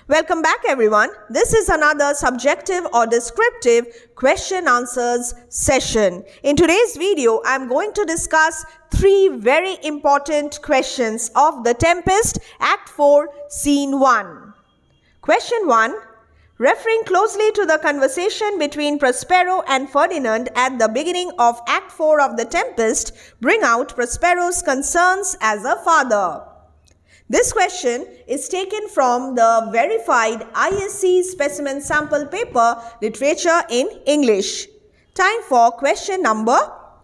Welcome back everyone. This is another subjective or descriptive question answers session. In today's video, I am going to discuss three very important questions of the Tempest Act 4 Scene 1. Question 1. Referring closely to the conversation between Prospero and Ferdinand at the beginning of Act 4 of the Tempest, bring out Prospero's concerns as a father. This question is taken from the verified ISC specimen sample paper, Literature in English. Time for question number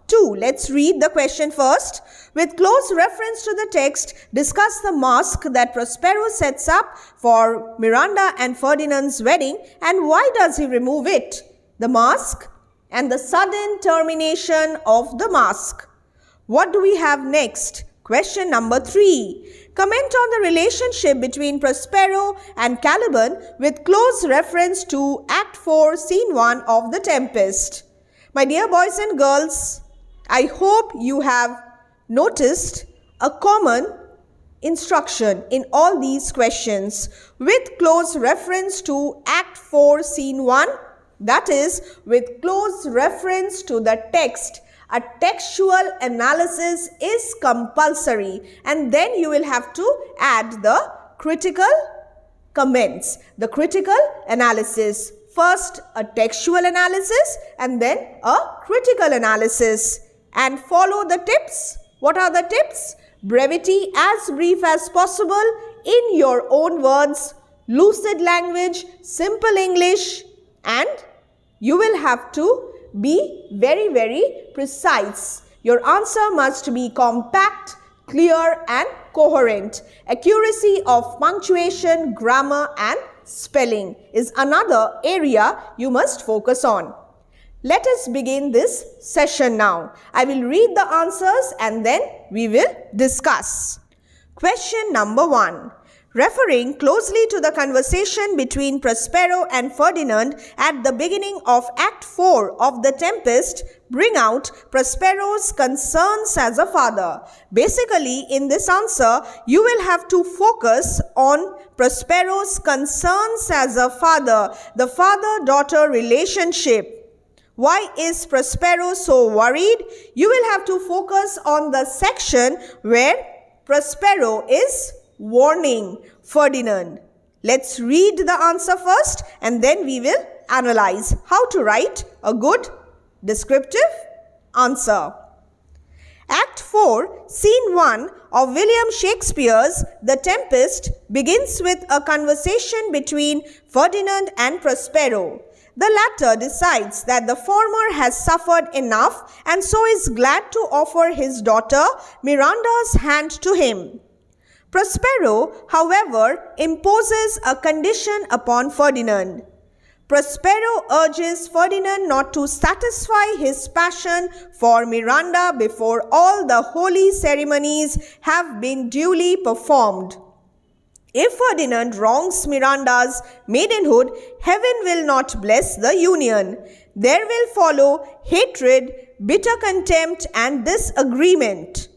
2. Let's read the question first. With close reference to the text, discuss the mask that Prospero sets up for Miranda and Ferdinand's wedding and why does he remove it? The mask and the sudden termination of the mask. What do we have next? Question number 3. Comment on the relationship between Prospero and Caliban with close reference to Act 4, Scene 1 of The Tempest. My dear boys and girls, I hope you have noticed a common instruction in all these questions with close reference to Act 4, Scene 1, that is, with close reference to the text. A textual analysis is compulsory and then you will have to add the critical comments, the critical analysis. First a textual analysis and then a critical analysis. And follow the tips. What are the tips? Brevity, as brief as possible in your own words, lucid language, simple English, and you will have to be very precise. Your answer must be compact, clear and coherent. Accuracy of punctuation, grammar and spelling is another area you must focus on. Let us begin this session now. I will read the answers and then we will discuss. Question number 1. Referring closely to the conversation between Prospero and Ferdinand at the beginning of Act 4 of The Tempest, bring out Prospero's concerns as a father. Basically, in this answer, you will have to focus on Prospero's concerns as a father, the father-daughter relationship. Why is Prospero so worried? You will have to focus on the section where Prospero is warning Ferdinand. Let's read the answer first and then we will analyze how to write a good descriptive answer. Act 4, Scene 1 of William Shakespeare's The Tempest begins with a conversation between Ferdinand and Prospero. The latter decides that the former has suffered enough and so is glad to offer his daughter Miranda's hand to him. Prospero, however, imposes a condition upon Ferdinand. Prospero urges Ferdinand not to satisfy his passion for Miranda before all the holy ceremonies have been duly performed. If Ferdinand wrongs Miranda's maidenhood, heaven will not bless the union. There will follow hatred, bitter contempt and disagreement.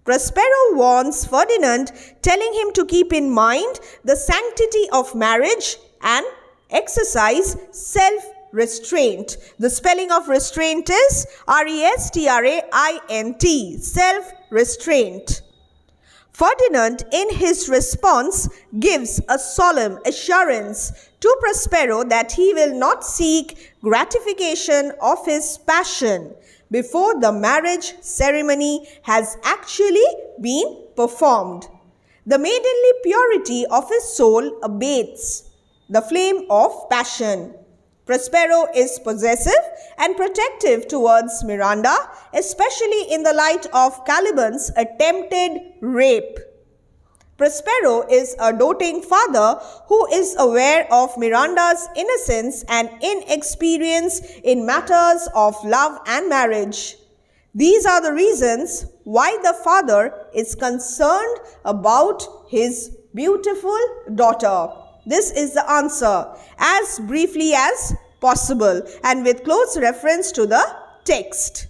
Prospero warns Ferdinand, telling him to keep in mind the sanctity of marriage and exercise self-restraint. The spelling of restraint is R-E-S-T-R-A-I-N-T, self-restraint. Ferdinand, in his response, gives a solemn assurance to Prospero that he will not seek gratification of his passion before the marriage ceremony has actually been performed. The maidenly purity of his soul abates the flame of passion. Prospero is possessive and protective towards Miranda, especially in the light of Caliban's attempted rape. Prospero is a doting father who is aware of Miranda's innocence and inexperience in matters of love and marriage. These are the reasons why the father is concerned about his beautiful daughter. This is the answer as briefly as possible and with close reference to the text.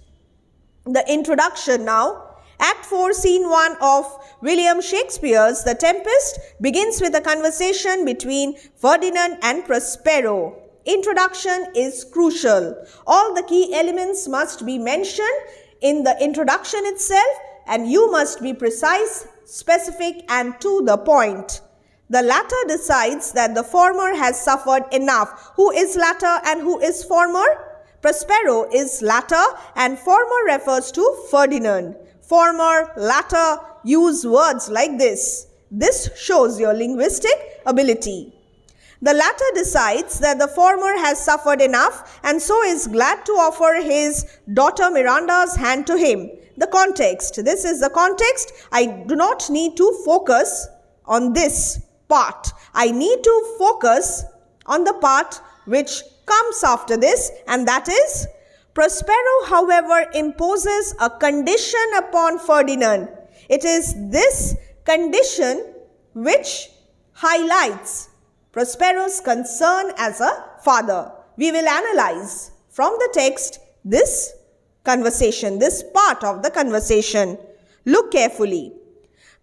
The introduction now. Act 4, Scene 1 of William Shakespeare's The Tempest begins with a conversation between Ferdinand and Prospero. Introduction is crucial. All the key elements must be mentioned in the introduction itself, and you must be precise, specific, and to the point. The latter decides that the former has suffered enough. Who is latter and who is former? Prospero is latter and former refers to Ferdinand. Former, latter use words like this. This shows your linguistic ability. The latter decides that the former has suffered enough and so is glad to offer his daughter Miranda's hand to him. The context. This is the context. I do not need to focus on this part. I need to focus on the part which comes after this, and that is, Prospero, however, imposes a condition upon Ferdinand. It is this condition which highlights Prospero's concern as a father. We will analyze from the text this conversation, this part of the conversation. Look carefully.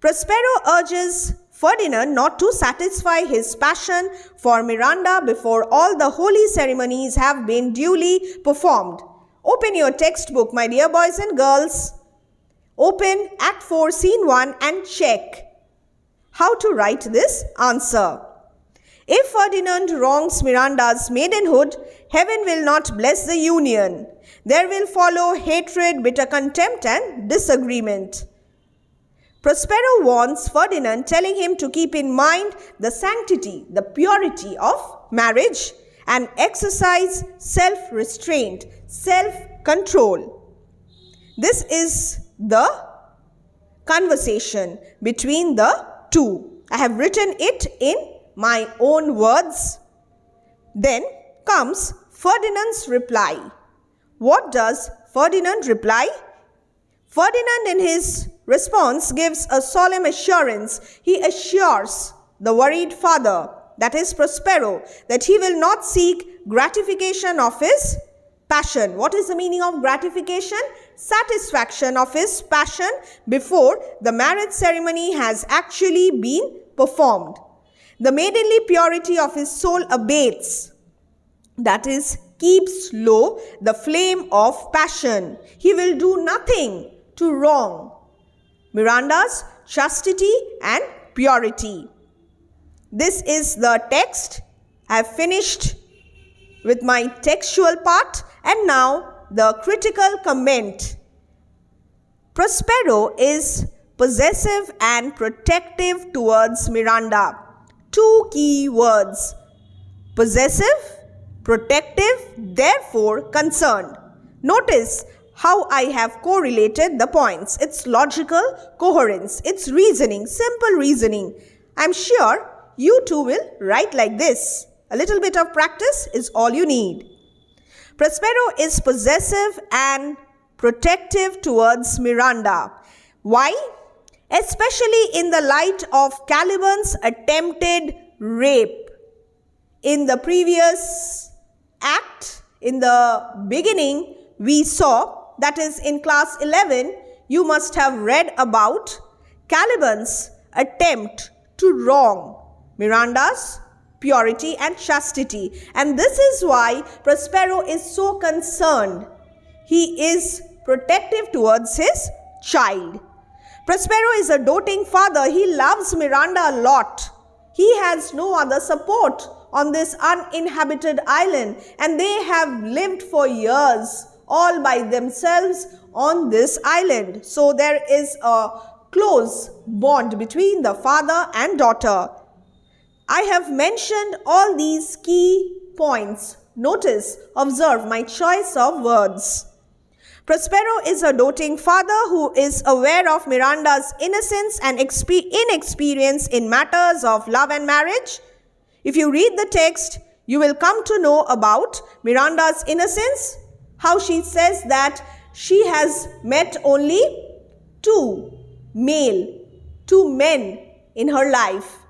Prospero urges Ferdinand not to satisfy his passion for Miranda before all the holy ceremonies have been duly performed. Open your textbook, my dear boys and girls. Open Act 4, Scene 1 and check how to write this answer. If Ferdinand wrongs Miranda's maidenhood, heaven will not bless the union. There will follow hatred, bitter contempt, and disagreement. Prospero warns Ferdinand, telling him to keep in mind the sanctity, the purity of marriage and exercise self-restraint, self-control. This is the conversation between the two. I have written it in my own words. Then comes Ferdinand's reply. What does Ferdinand reply? Ferdinand in his response gives a solemn assurance. He assures the worried father, that is Prospero, that he will not seek gratification of his passion. What is the meaning of gratification? Satisfaction of his passion before the marriage ceremony has actually been performed. The maidenly purity of his soul abates, that is, keeps low the flame of passion. He will do nothing to wrong Miranda's chastity and purity. This is the text. I have finished with my textual part, and now the critical comment. Prospero is possessive and protective towards Miranda. Two key words: possessive, protective, therefore concerned. Notice how I have correlated the points. It's logical coherence, it's reasoning, simple reasoning. I'm sure you too will write like this. A little bit of practice is all you need. Prospero is possessive and protective towards Miranda. Why? Especially in the light of Caliban's attempted rape. In the previous act, in the beginning, we saw, that is in class 11, you must have read about Caliban's attempt to wrong Miranda's purity and chastity. And this is why Prospero is so concerned. He is protective towards his child. Prospero is a doting father. He loves Miranda a lot. He has no other support on this uninhabited island, and they have lived for years all by themselves on this island. So there is a close bond between the father and daughter. I have mentioned all these key points. Notice, observe my choice of words. Prospero is a doting father who is aware of Miranda's innocence and inexperience in matters of love and marriage. If you read the text, you will come to know about Miranda's innocence, how she says that she has met only two men in her life.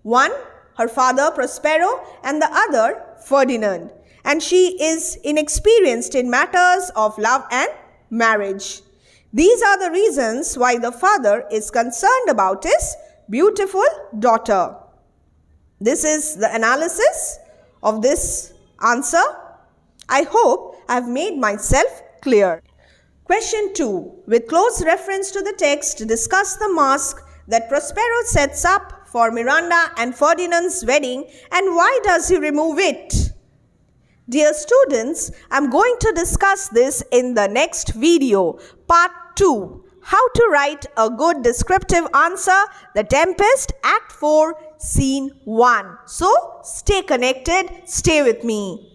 One, her father Prospero, and the other Ferdinand. And she is inexperienced in matters of love and marriage. These are the reasons why the father is concerned about his beautiful daughter. This is the analysis of this answer. I hope I have made myself clear. Question 2. With close reference to the text, discuss the mask that Prospero sets up for Miranda and Ferdinand's wedding and why does he remove it? Dear students, I am going to discuss this in the next video, part 2. How to write a good descriptive answer, The Tempest, Act 4, Scene 1. So, stay connected, stay with me.